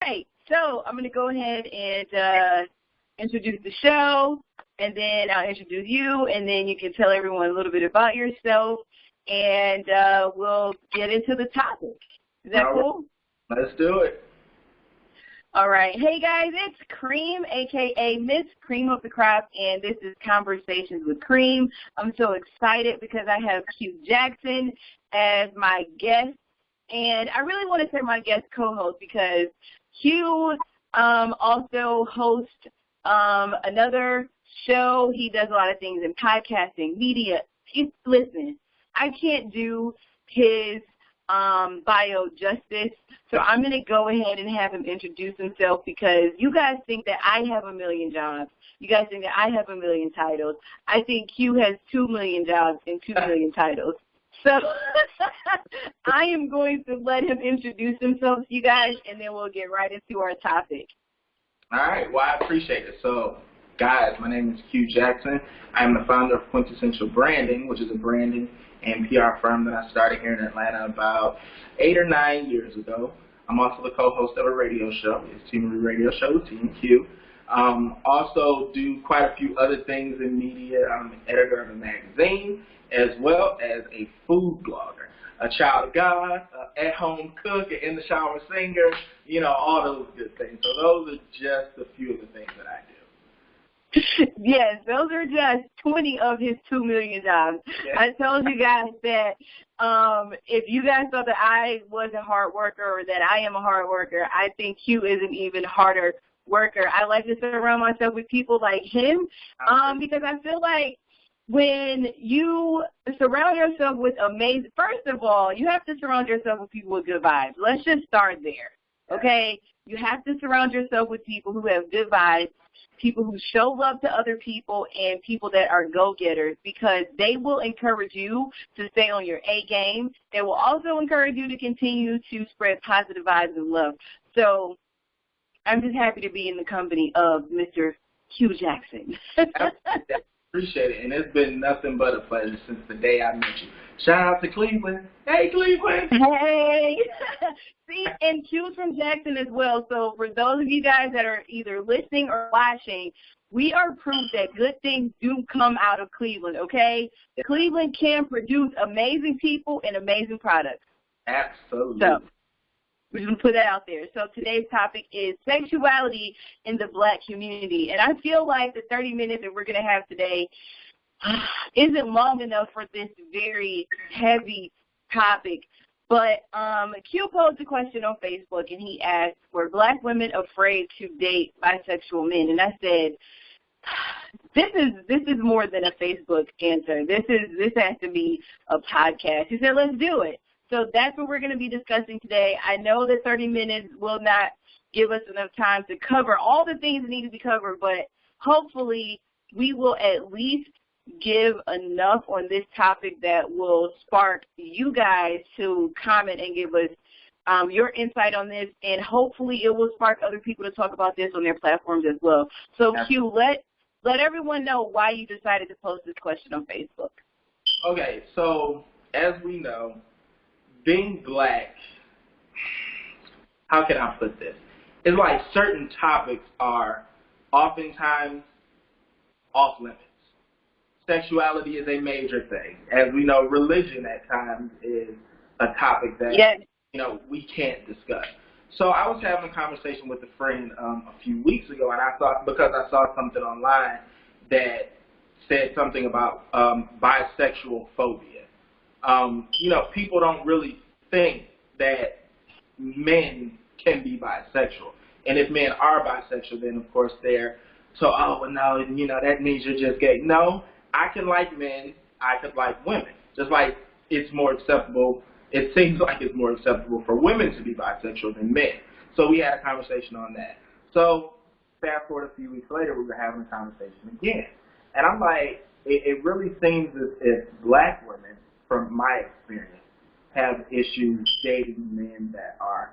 right, so I'm going to go ahead and introduce the show, and then I'll introduce you, and then you can tell everyone a little bit about yourself, and we'll get into the topic. Is that cool? Let's do it. All right. Hey, guys, it's Cream, a.k.a. Miss Cream of the Crop, and this is Conversations with Cream. I'm so excited because I have Q Jackson as my guest, and I really want to say my guest co-host because Q also hosts another show. He does a lot of things in podcasting, media. Listen, I can't do his bio justice, so I'm going to go ahead and have him introduce himself because you guys think that I have a million jobs. You guys think that I have a million titles. I think Q has 2 million jobs and 2 million titles. So I am going to let him introduce himself to you guys, and then we'll get right into our topic. All right. Well, I appreciate it. So, guys, my name is Q Jackson. I am the founder of Quintessential Branding, which is a branding and PR firm that I started here in Atlanta about 8 or 9 years ago. I'm also the co-host of a radio show. It's Team Radio Show with Team Q. Also do quite a few other things in media. I'm an editor of a magazine, as well as a food blogger, a child of God, an at-home cook, an in-the-shower singer, all those good things. So those are just a few of the things that I do. Yes, those are just 20 of his 2 million jobs. Yes. I told you guys that if you guys thought that I was a hard worker or that I am a hard worker, I think Q is an even harder worker. I like to surround myself with people like him because I feel like when you surround yourself with amazing, first of all, you have to surround yourself with people with good vibes. Let's just start there, okay? You have to surround yourself with people who have good vibes, people who show love to other people, and people that are go-getters because they will encourage you to stay on your A game. They will also encourage you to continue to spread positive vibes and love. So I'm just happy to be in the company of Mr. Q Jackson. Appreciate it, and it's been nothing but a pleasure since the day I met you. Shout out to Cleveland. Hey, Cleveland. Hey. See, and Q's from Jackson as well. So for those of you guys that are either listening or watching, we are proof that good things do come out of Cleveland, okay? Cleveland can produce amazing people and amazing products. Absolutely. So we're just going to put that out there. So today's topic is sexuality in the Black community. And I feel like the 30 minutes that we're going to have today isn't long enough for this very heavy topic. But Q posed a question on Facebook, and he asked, were Black women afraid to date bisexual men? And I said, this is more than a Facebook answer. This has to be a podcast. He said, let's do it. So that's what we're going to be discussing today. I know that 30 minutes will not give us enough time to cover all the things that need to be covered, but hopefully we will at least give enough on this topic that will spark you guys to comment and give us your insight on this, and hopefully it will spark other people to talk about this on their platforms as well. So, Q, let everyone know why you decided to post this question on Facebook. Okay, so as we know, being Black, how can I put this? It's like certain topics are oftentimes off limits. Sexuality is a major thing. As we know, religion at times is a topic that, we can't discuss. So I was having a conversation with a friend a few weeks ago, and I thought, because I saw something online that said something about bisexualphobia. People don't really think that men can be bisexual. And if men are bisexual, then, of course, that means you're just gay. No, I can like men, I could like women. Just like it's more acceptable, it seems like it's more acceptable for women to be bisexual than men. So we had a conversation on that. So fast forward a few weeks later, we were having a conversation again. And I'm like, it really seems as if Black women, from my experience, have issues dating men that are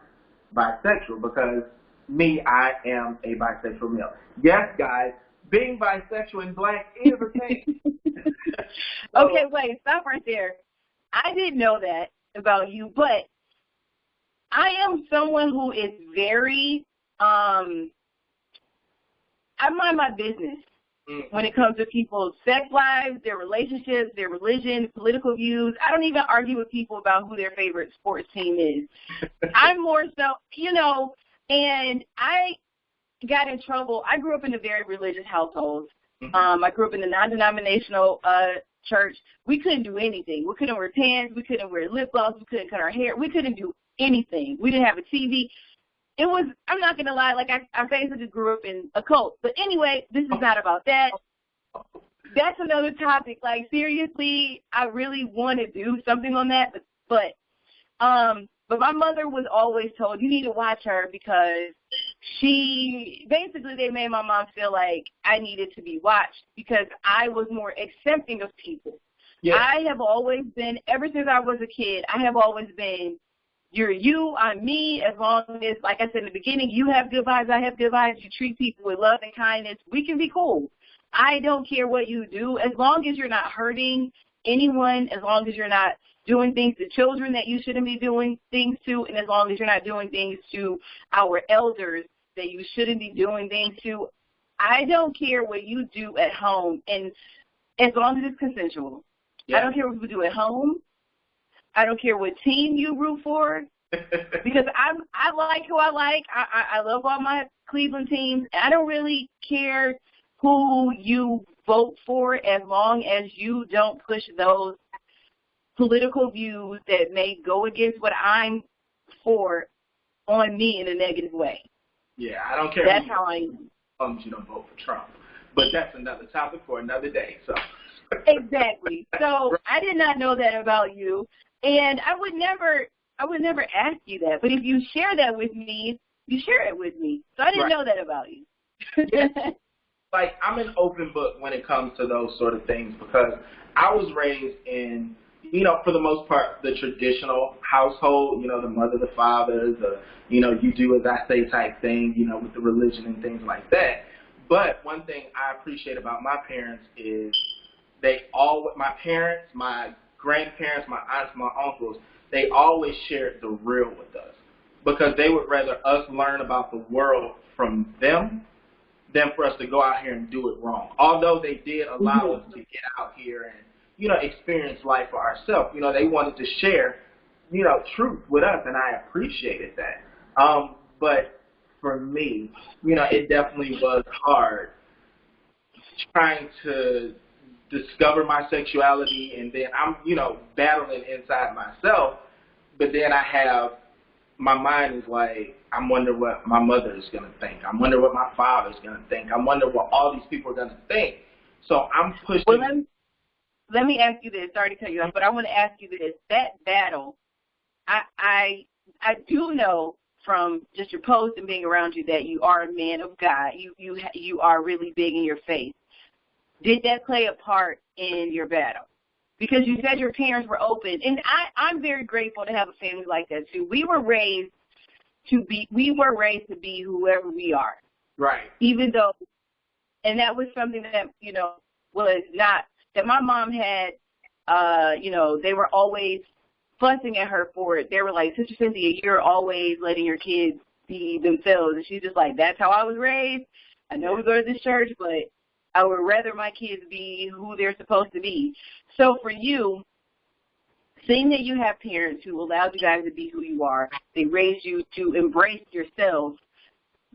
bisexual because me, I am a bisexual male. Yes, guys, being bisexual and Black is a thing. Okay, wait, stop right there. I didn't know that about you, but I am someone who is very I mind my business when it comes to people's sex lives, their relationships, their religion, political views. I don't even argue with people about who their favorite sports team is. I'm more so, and I got in trouble. I grew up in a very religious household. I grew up in a non-denominational church. We couldn't do anything. We couldn't wear pants. We couldn't wear lip gloss. We couldn't cut our hair. We couldn't do anything. We didn't have a TV. It was, I'm not going to lie, like I basically grew up in a cult. But anyway, this is not about that. That's another topic. Like, seriously, I really want to do something on that. But my mother was always told, you need to watch her because they made my mom feel like I needed to be watched because I was more accepting of people. Yeah. I have always been, ever since I was a kid, I have always been, you're you, I'm me, as long as, like I said in the beginning, you have good vibes, I have good vibes, you treat people with love and kindness, we can be cool. I don't care what you do, as long as you're not hurting anyone, as long as you're not doing things to children that you shouldn't be doing things to, and as long as you're not doing things to our elders that you shouldn't be doing things to. I don't care what you do at home, and as long as it's consensual. Yeah. I don't care what you do at home. I don't care what team you root for, because I like who I like. I love all my Cleveland teams. I don't really care who you vote for as long as you don't push those political views that may go against what I'm for on me in a negative way. Yeah, I don't care. That's how I am. You don't vote for Trump. But that's another topic for another day. So exactly. So I did not know that about you. And I would never ask you that. But if you share that with me, you share it with me. So I didn't know that about you. Like, I'm an open book when it comes to those sort of things because I was raised in, for the most part, the traditional household, the mother, the father, you do as I say type thing, with the religion and things like that. But one thing I appreciate about my parents is my parents, my grandparents, my aunts, my uncles, they always shared the real with us because they would rather us learn about the world from them than for us to go out here and do it wrong. Although they did allow us to get out here and, experience life for ourselves. They wanted to share, truth with us, and I appreciated that. But for me, it definitely was hard trying to discover my sexuality, and then I'm, battling inside myself, but then my mind is like, I'm wondering what my mother is going to think. I'm wondering what my father is going to think. I'm wondering what all these people are going to think. So I'm pushing. Well, let me ask you this. Sorry to cut you off, but I want to ask you this. That battle, I do know from just your posts and being around you that you are a man of God. You are really big in your faith. Did that play a part in your battle? Because you said your parents were open, and I'm very grateful to have a family like that too. We were raised to be whoever we are. Right. Even though, and that was something that was not that my mom had. They were always fussing at her for it. They were like, Sister Cynthia, you're always letting your kids be themselves, and she's just like, that's how I was raised. I know we go to this church, but I would rather my kids be who they're supposed to be. So for you, seeing that you have parents who allowed you guys to be who you are, they raised you to embrace yourself,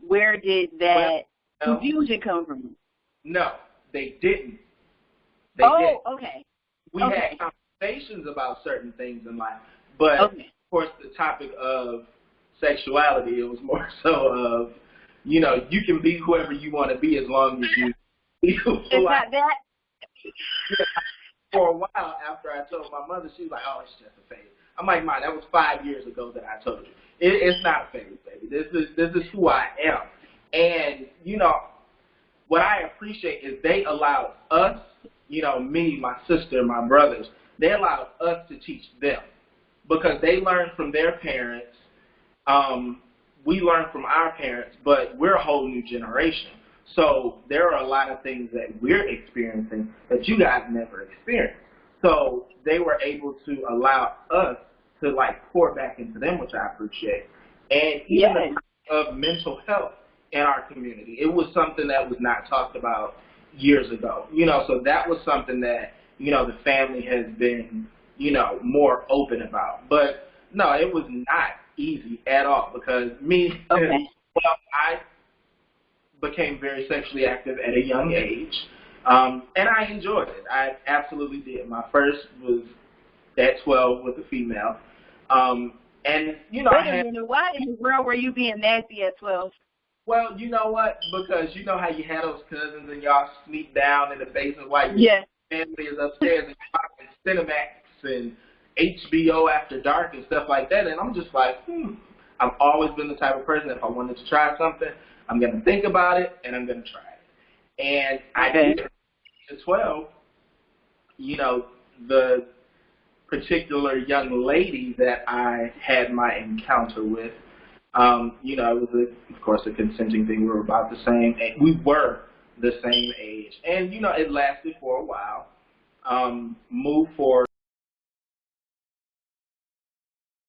where did that confusion come from? No, they didn't. Okay. We had conversations about certain things in life, but of course the topic of sexuality, it was more so of, you can be whoever you want to be as long as you it's not that. For a while after I told my mother, she was like, oh, it's just a phase. I'm like, Mom, that was 5 years ago that I told you. It's not a phase, baby. This is who I am. And, what I appreciate is they allowed us, me, my sister, my brothers, they allowed us to teach them because they learned from their parents. We learned from our parents, but we're a whole new generation. So there are a lot of things that we're experiencing that you guys never experienced. So they were able to allow us to, pour back into them, which I appreciate. And even the of mental health in our community. It was something that was not talked about years ago. So that was something that, the family has been, more open about. But no, it was not easy at all because I became very sexually active at a young age, and I enjoyed it. I absolutely did. My first was at 12 with a female, and Wait a minute, why in the world were you being nasty at 12? Well, you know what? Because you know how you had those cousins and y'all sneak down in the basement while your family is upstairs and you're watching Cinemax and HBO After Dark and stuff like that. And I'm just like, I've always been the type of person, if I wanted to try something, I'm going to think about it and I'm going to try it. And I did. At 12, the particular young lady that I had my encounter with, it was, of course, a consenting thing. We were about the same age. We were the same age. And, it lasted for a while. Moved forward.